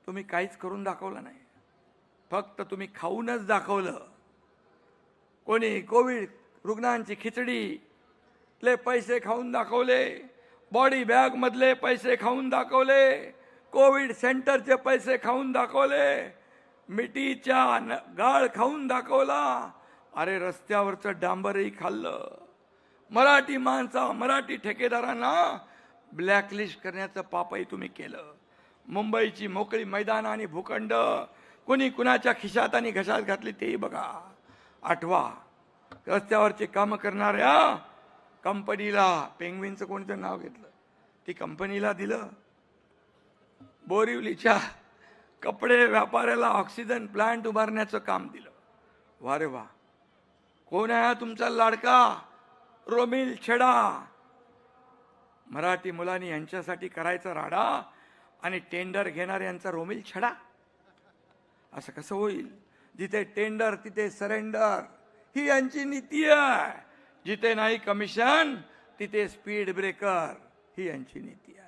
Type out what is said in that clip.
तुम्ही काहीच करून दाखवलं नाही, फक्त तुम्ही खाऊनच दाखवलं. कोणी कोविड रुग्णांची खिचडीले पैसे खाऊन दाखवले, बॉडी बॅग मधले पैसे खाऊन दाखवले, कोविड सेंटरचे पैसे खाऊन दाखवले, मिठीच्या गाळ खाऊन दाखवला. अरे रस्त्यावरचं डांबरही खाल्लं. मराठी माणसा, मराठी ठेकेदारांना ब्लॅकलिस्ट करण्याचं पापही तुम्ही केलं. मुंबईची मोकळी मैदान आणि भूखंड कोणी कुणाच्या खिशात आणि घशात घातली तेही बघा. आठवा, रस्त्यावरचे काम करणाऱ्या कंपनीला, पेंग्विनचं कोणतं नाव घेतलं, ती कंपनीला दिलं. बोरिवलीच्या कपडे व्यापाऱ्याला ऑक्सिजन प्लांट उभारण्याचं काम दिलं. वा रे वा. कोण आहे तुमचा लाडका रोमिल छडा? मराठी मुलांनी यांच्यासाठी करायचा राडा आणि टेंडर घेणाऱ्यांचा रोमिल छडा. असं कसं होईल? जिथे टेंडर तिथे सरेंडर, ही यांची नीती आहे. जिथे नाही कमिशन तिथे स्पीड ब्रेकर, ही यांची नीती आहे.